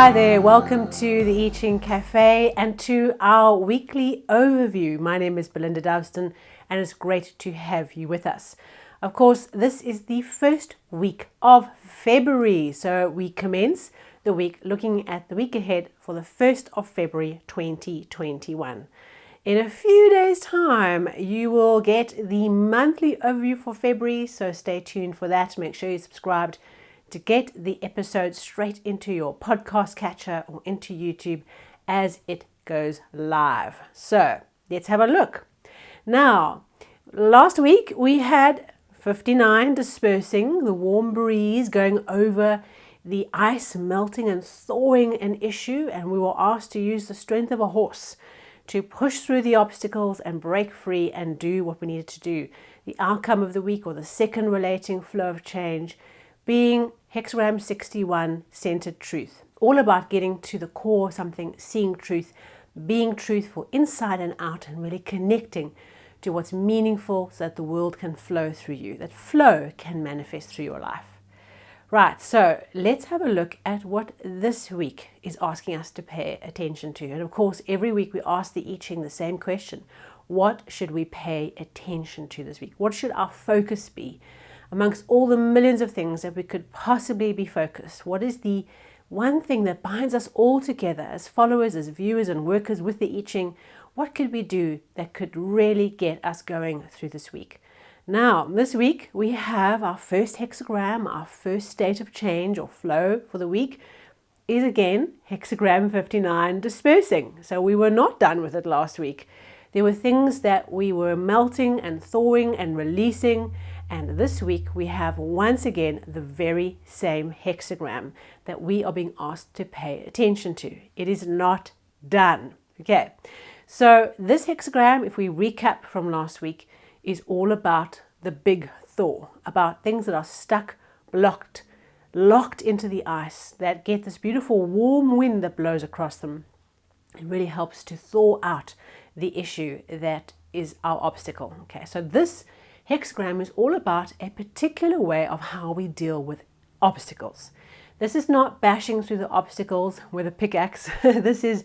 Hi there, welcome to the I Ching Cafe and to our weekly overview. My name is Belinda Dovston and it's great to have you with us. Of course, this is the first week of February, so we commence the week looking at the week ahead for the 1st of February 2021. In a few days' time, you will get the monthly overview for February, so stay tuned for that. Make sure you're subscribed to get the episode straight into your podcast catcher or into YouTube as it goes live. So let's have a look. Now, last week we had 59 dispersing, the warm breeze going over the ice melting and thawing an issue, and we were asked to use the strength of a horse to push through the obstacles and break free and do what we needed to do. The outcome of the week, or the second relating flow of change, being Hexagram 61, centered truth. All about getting to the core of something, seeing truth, being truthful inside and out, and really connecting to what's meaningful so that the world can flow through you, that flow can manifest through your life. Right, so let's have a look at what this week is asking us to pay attention to. And of course, every week we ask the I Ching the same question. What should we pay attention to this week? What should our focus be? Amongst all the millions of things that we could possibly be focused, what is the one thing that binds us all together as followers, as viewers and workers with the I Ching? What could we do that could really get us going through this week? Now, this week we have our first hexagram, our first state of change or flow for the week is again Hexagram 59, dispersing. So we were not done with it last week. There were things that we were melting and thawing and releasing. And this week we have once again the very same hexagram that we are being asked to pay attention to. It is not done. Okay, so this hexagram, if we recap from last week, is all about the big thaw, about things that are stuck, blocked, locked into the ice, that get this beautiful warm wind that blows across them. It really helps to thaw out the issue that is our obstacle. Okay, so this hexagram is all about a particular way of how we deal with obstacles. This is not bashing through the obstacles with a pickaxe. This is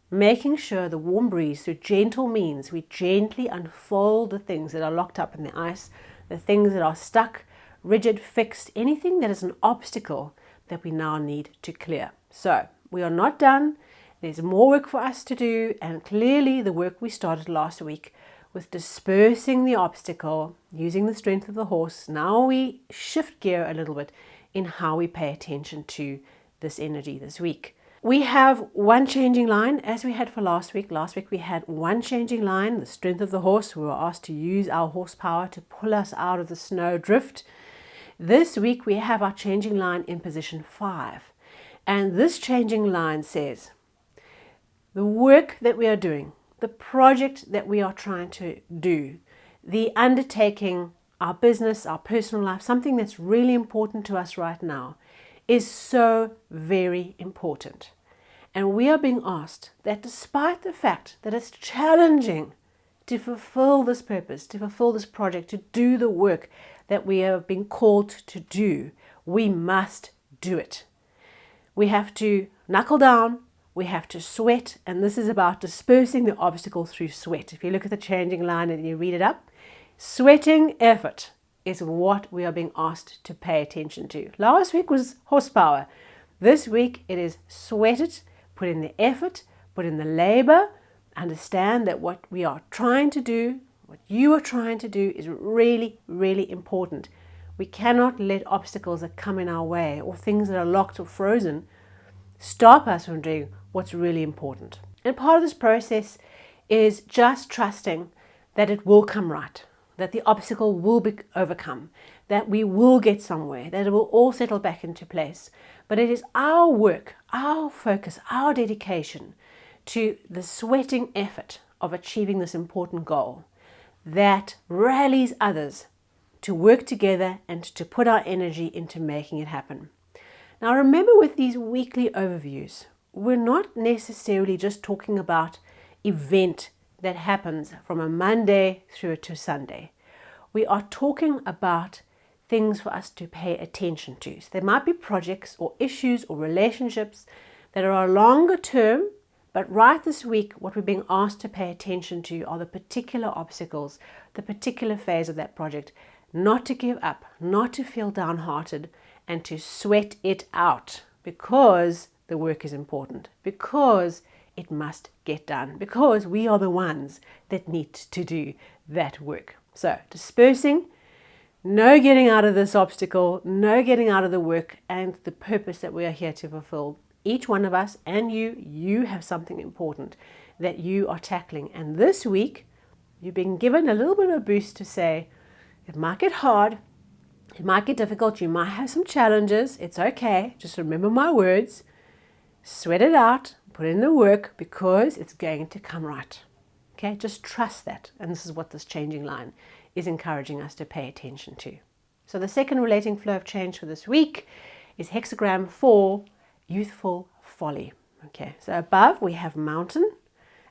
making sure the warm breeze, through gentle means, we gently unfold the things that are locked up in the ice, the things that are stuck, rigid, fixed, anything that is an obstacle that we now need to clear. So we are not done. There's more work for us to do, and clearly the work we started last week with dispersing the obstacle, using the strength of the horse. Now we shift gear a little bit in how we pay attention to this energy this week. We have one changing line as we had for last week. Last week we had one changing line, the strength of the horse. We were asked to use our horsepower to pull us out of the snow drift. This week we have our changing line in position 5. And this changing line says, the work that we are doing, the project that we are trying to do, the undertaking, our business, our personal life, something that's really important to us right now, is so very important. And we are being asked that despite the fact that it's challenging to fulfill this purpose, to fulfill this project, to do the work that we have been called to do, we must do it. We have to knuckle down. We have to sweat, and this is about dispersing the obstacle through sweat. If you look at the changing line and you read it up, sweating effort is what we are being asked to pay attention to. Last week was horsepower. This week it is sweat it, put in the effort, put in the labor, understand that what we are trying to do, what you are trying to do is really, really important. We cannot let obstacles that come in our way or things that are locked or frozen stop us from doing what's really important. And part of this process is just trusting that it will come right, that the obstacle will be overcome, that we will get somewhere, that it will all settle back into place. But it is our work, our focus, our dedication to the sweating effort of achieving this important goal that rallies others to work together and to put our energy into making it happen. Now remember, with these weekly overviews, we're not necessarily just talking about event that happens from a Monday through to Sunday. We are talking about things for us to pay attention to. So there might be projects or issues or relationships, that are longer term, but right this week, what we're being asked to pay attention to are the particular obstacles, the particular phase of that project, not to give up, not to feel downhearted, and to sweat it out, because the work is important, because it must get done, because we are the ones that need to do that work. So, dispersing, no getting out of this obstacle, no getting out of the work and the purpose that we are here to fulfill. Each one of us and you have something important that you are tackling. And this week, you've been given a little bit of a boost to say, it might get hard, it might get difficult, you might have some challenges, it's okay. Just remember my words, sweat it out, put in the work, because it's going to come right. Okay, just trust that. And this is what this changing line is encouraging us to pay attention to. So the second relating flow of change for this week is Hexagram 4, Youthful, Folly. Okay, so above we have mountain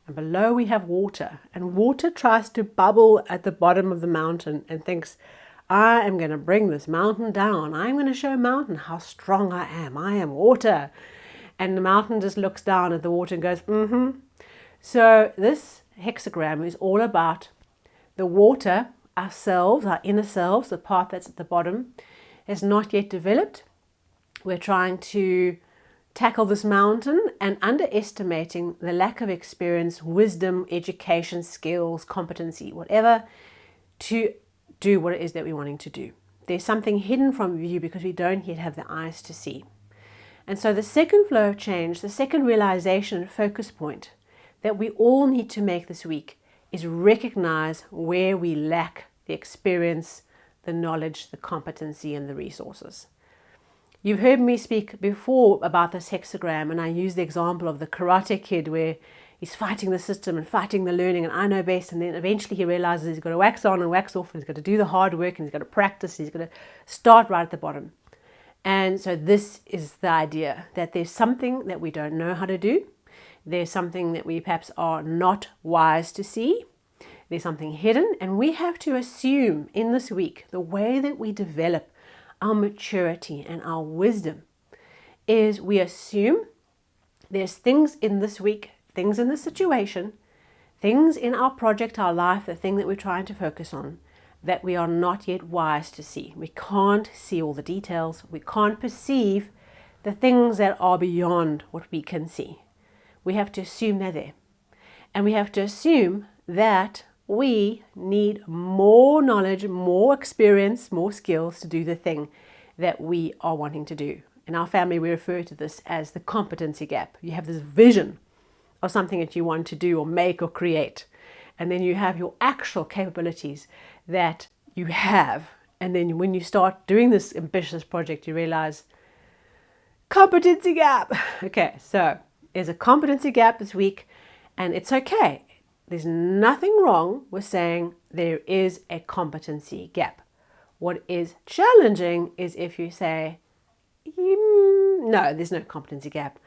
and below we have water. And water tries to bubble at the bottom of the mountain and thinks, I am going to bring this mountain down. I'm going to show mountain how strong I am. I am water. And the mountain just looks down at the water and goes, mm-hmm. So this hexagram is all about the water, ourselves, our inner selves, the part that's at the bottom, is not yet developed. We're trying to tackle this mountain and underestimating the lack of experience, wisdom, education, skills, competency, whatever, to do what it is that we're wanting to do. There's something hidden from view because we don't yet have the eyes to see. And so the second flow of change, the second realization and focus point that we all need to make this week is recognize where we lack the experience, the knowledge, the competency, and the resources. You've heard me speak before about this hexagram, and I use the example of the karate kid where he's fighting the system and fighting the learning, and I know best, and then eventually he realizes he's got to wax on and wax off, and he's got to do the hard work, and he's got to practice, he's got to start right at the bottom. And so this is the idea that there's something that we don't know how to do. There's something that we perhaps are not wise to see. There's something hidden, and we have to assume in this week the way that we develop our maturity and our wisdom is we assume there's things in this week, things in this situation, things in our project, our life, the thing that we're trying to focus on, that we are not yet wise to see. We can't see all the details. We can't perceive the things that are beyond what we can see. We have to assume they're there. And we have to assume that we need more knowledge, more experience, more skills to do the thing that we are wanting to do. In our family, we refer to this as the competency gap. You have this vision of something that you want to do or make or create. And then you have your actual capabilities that you have. And then when you start doing this ambitious project, you realize competency gap. Okay, so there's a competency gap this week, and it's okay. There's nothing wrong with saying there is a competency gap. What is challenging is if you say, no, there's no competency gap.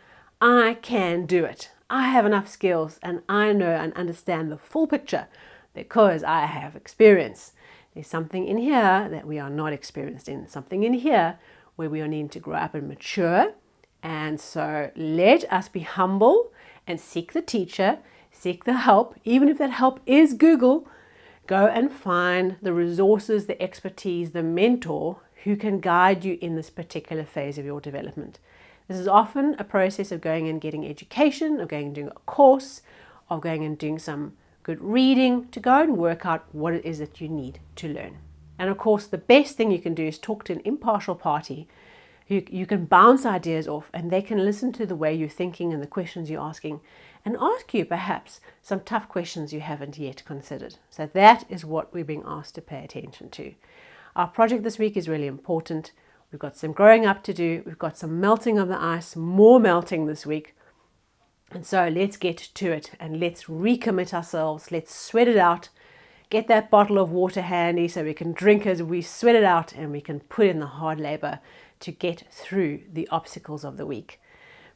I can do it. I have enough skills and I know and understand the full picture because I have experience. There's something in here that we are not experienced in, something in here where we are needing to grow up and mature. And so let us be humble and seek the teacher, seek the help, even if that help is Google. Go and find the resources, the expertise, the mentor who can guide you in this particular phase of your development. This is often a process of going and getting education, of going and doing a course, of going and doing some good reading to go and work out what it is that you need to learn. And of course, the best thing you can do is talk to an impartial party who you can bounce ideas off, and they can listen to the way you're thinking and the questions you're asking and ask you perhaps some tough questions you haven't yet considered. So that is what we're being asked to pay attention to. Our project this week is really important. We've got some growing up to do. We've got some melting of the ice, more melting this week. And so let's get to it and let's recommit ourselves. Let's sweat it out. Get that bottle of water handy so we can drink as we sweat it out, and we can put in the hard labor to get through the obstacles of the week.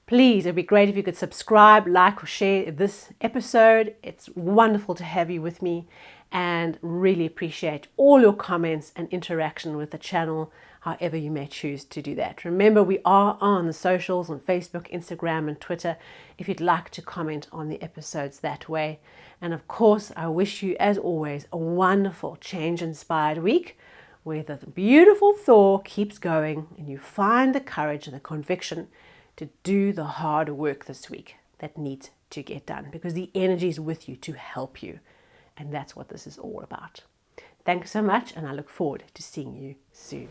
Please, it'd be great if you could subscribe, like, or share this episode. It's wonderful to have you with me and really appreciate all your comments and interaction with the channel. however you may choose to do that. Remember, we are on the socials, on Facebook, Instagram, and Twitter, if you'd like to comment on the episodes that way. And of course, I wish you, as always, a wonderful change-inspired week where the beautiful thaw keeps going and you find the courage and the conviction to do the hard work this week that needs to get done, because the energy is with you to help you. And that's what this is all about. Thanks so much, and I look forward to seeing you soon.